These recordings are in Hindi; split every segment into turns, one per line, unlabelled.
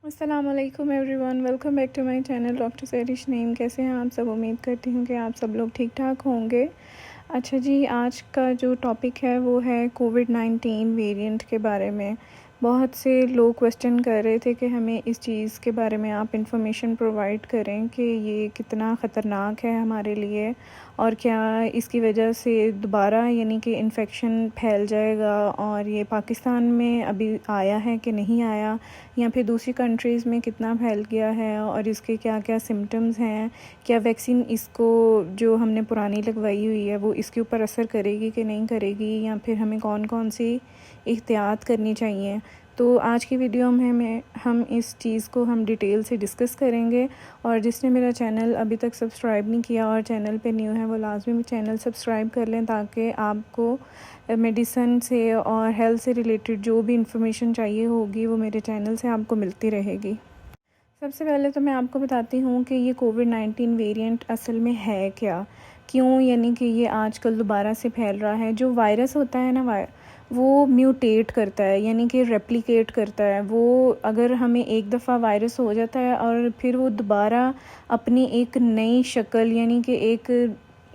अस्सलामुअलैकुम everyone, welcome back to my channel doctor Sairish Naeem. कैसे हैं आप सब? उम्मीद करती हूँ कि आप सब लोग ठीक ठाक होंगे। अच्छा जी, आज का जो टॉपिक है वो है कोविड-19 वेरिएंट के बारे में। बहुत से लोग क्वेश्चन कर रहे थे कि हमें इस चीज़ के बारे में आप इंफॉर्मेशन प्रोवाइड करें कि ये कितना ख़तरनाक है हमारे लिए और क्या इसकी वजह से दोबारा यानी कि इन्फेक्शन फैल जाएगा और ये पाकिस्तान में अभी आया है कि नहीं आया, या फिर दूसरी कंट्रीज़ में कितना फैल गया है और इसके क्या क्या सिम्टम्स हैं। क्या वैक्सीन इसको जो हमने पुरानी लगवाई हुई है वो इसके ऊपर असर करेगी कि नहीं करेगी, या फिर हमें कौन कौन सी एहतियात करनी चाहिए। तो आज की वीडियो में हम इस चीज़ को हम डिटेल से डिस्कस करेंगे। और जिसने मेरा चैनल अभी तक सब्सक्राइब नहीं किया और चैनल पे न्यू है वो लाजमी चैनल सब्सक्राइब कर लें, ताकि आपको मेडिसन से और हेल्थ से रिलेटेड जो भी इंफॉर्मेशन चाहिए होगी वो मेरे चैनल से आपको मिलती रहेगी। सबसे पहले तो मैं आपको बताती हूँ कि ये कोविड-19 वेरिएंट असल में है क्या, क्यों यानी कि ये आजकल दोबारा से फैल रहा है। जो वायरस होता है ना, वो म्यूटेट करता है यानी कि रेप्लिकेट करता है। वो अगर हमें एक दफ़ा वायरस हो जाता है और फिर वो दोबारा अपनी एक नई शक्ल यानी कि एक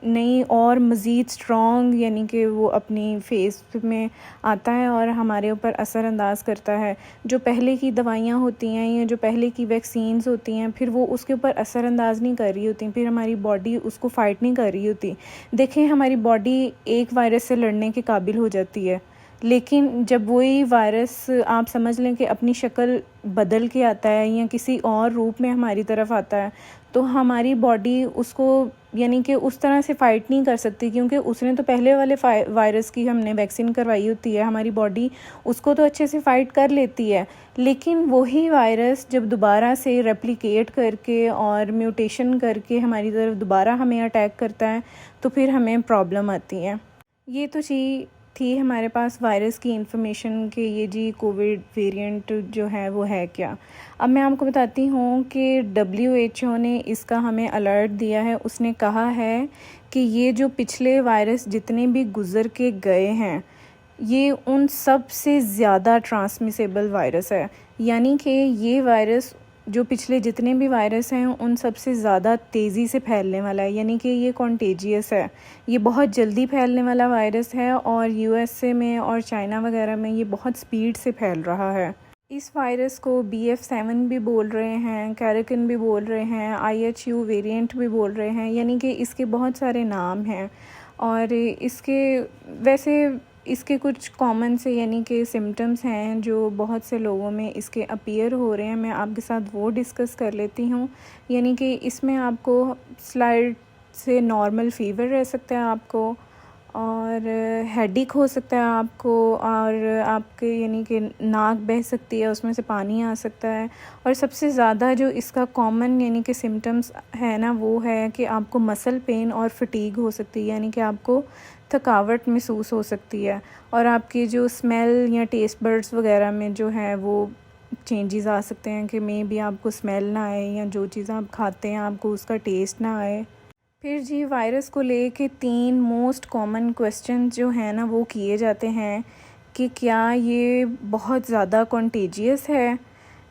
नई और मज़ीद स्ट्रॉन्ग यानी कि वो अपनी फेस में आता है और हमारे ऊपर असरअंदाज करता है। जो पहले की दवाइयाँ होती हैं या जो पहले की वैक्सीन्स होती हैं, फिर वो उसके ऊपर असरअंदाज नहीं कर रही होती, फिर हमारी बॉडी उसको फ़ाइट नहीं कर रही होती। देखें, हमारी बॉडी एक वायरस से लड़ने के काबिल हो जाती है, लेकिन जब वही वायरस आप समझ लें कि अपनी शक्ल बदल के आता है या किसी और रूप में हमारी तरफ आता है, तो हमारी बॉडी उसको यानी कि उस तरह से फ़ाइट नहीं कर सकती, क्योंकि उसने तो पहले वाले वायरस की हमने वैक्सीन करवाई होती है। हमारी बॉडी उसको तो अच्छे से फ़ाइट कर लेती है, लेकिन वही वायरस जब दोबारा से रेप्लिकेट करके और म्यूटेशन करके हमारी तरफ दोबारा हमें अटैक करता है, तो फिर हमें प्रॉब्लम आती है। ये तो जी थी हमारे पास वायरस की इंफॉर्मेशन कि ये जी कोविड वेरिएंट जो है वो है क्या। अब मैं आपको बताती हूँ कि WHO ने इसका हमें अलर्ट दिया है। उसने कहा है कि ये जो पिछले वायरस जितने भी गुज़र के गए हैं, ये उन सब से ज़्यादा ट्रांसमिसेबल वायरस है। यानी कि ये वायरस जो पिछले जितने भी वायरस हैं उन सब से ज़्यादा तेज़ी से फैलने वाला है, यानी कि ये कॉन्टेजियस है। ये बहुत जल्दी फैलने वाला वायरस है और USA में और चाइना वगैरह में ये बहुत स्पीड से फैल रहा है। इस वायरस को BF7 भी बोल रहे हैं, कैरेकिन भी बोल रहे हैं, IHU वेरिएंट भी बोल रहे हैं, यानी कि इसके बहुत सारे नाम हैं। और इसके कुछ कॉमन से यानी कि सिम्टम्स हैं जो बहुत से लोगों में इसके अपीयर हो रहे हैं। मैं आपके साथ वो डिस्कस कर लेती हूँ। यानी कि इसमें आपको स्लाइड से नॉर्मल फ़ीवर रह सकता है आपको, और हेडेक हो सकता है आपको, और आपके यानी कि नाक बह सकती है, उसमें से पानी आ सकता है। और सबसे ज़्यादा जो इसका कॉमन यानी कि सिम्टम्स है ना, वो है कि आपको मसल पेन और फटीग हो सकती है, यानी कि आपको थकावट महसूस हो सकती है, और आपकी जो स्मेल या टेस्ट बर्ड्स वगैरह में जो है वो चेंजेस आ सकते हैं कि मे बी आपको स्मेल ना आए, या जो चीज़ आप खाते हैं आपको उसका टेस्ट ना आए। फिर जी वायरस को लेके 3 मोस्ट कॉमन क्वेश्चन जो हैं ना वो किए जाते हैं कि क्या ये बहुत ज़्यादा कॉन्टेजियस है,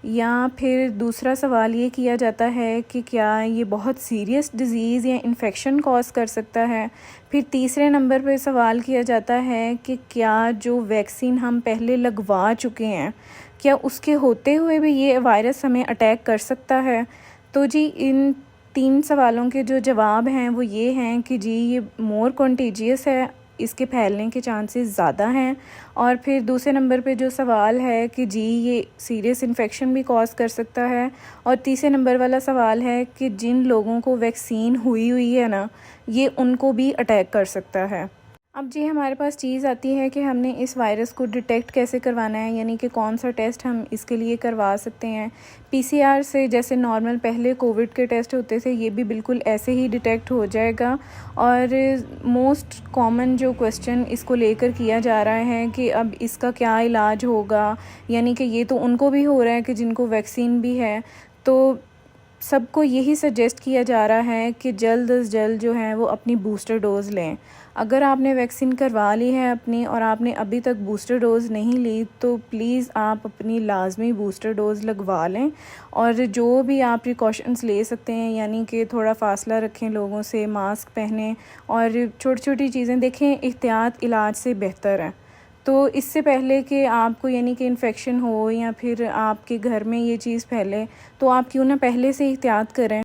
या फिर दूसरा सवाल ये किया जाता है कि क्या ये बहुत सीरियस डिज़ीज़ या इन्फेक्शन कॉज कर सकता है। फिर तीसरे नंबर पे सवाल किया जाता है कि क्या जो वैक्सीन हम पहले लगवा चुके हैं, क्या उसके होते हुए भी ये वायरस हमें अटैक कर सकता है। तो जी इन 3 सवालों के जो जवाब हैं वो ये हैं कि जी ये मोर कॉन्टेजियस है, इसके फैलने के चांसेस ज़्यादा हैं। और फिर दूसरे नंबर पे जो सवाल है कि जी ये सीरियस इन्फेक्शन भी कॉज कर सकता है। और तीसरे नंबर वाला सवाल है कि जिन लोगों को वैक्सीन हुई है ना, ये उनको भी अटैक कर सकता है। अब जी हमारे पास चीज़ आती है कि हमने इस वायरस को डिटेक्ट कैसे करवाना है, यानी कि कौन सा टेस्ट हम इसके लिए करवा सकते हैं। PCR से जैसे नॉर्मल पहले कोविड के टेस्ट होते थे, ये भी बिल्कुल ऐसे ही डिटेक्ट हो जाएगा। और मोस्ट कॉमन जो क्वेश्चन इसको लेकर किया जा रहा है कि अब इसका क्या इलाज होगा, यानी कि ये तो उनको भी हो रहा है कि जिनको वैक्सीन भी है। तो सबको यही सजेस्ट किया जा रहा है कि जल्द अज़ जल्द जो है वो अपनी बूस्टर डोज़ लें। अगर आपने वैक्सीन करवा ली है अपनी और आपने अभी तक बूस्टर डोज़ नहीं ली तो प्लीज़ आप अपनी लाजमी बूस्टर डोज़ लगवा लें। और जो भी आप प्रिकॉशंस ले सकते हैं, यानी कि थोड़ा फ़ासला रखें लोगों से, मास्क पहनें और छोटी छोटी चीज़ें देखें, एहतियात इलाज से बेहतर है। तो इससे पहले कि आपको यानी कि इन्फेक्शन हो या फिर आपके घर में ये चीज़ फैले, तो आप क्यों ना पहले से एहतियात करें।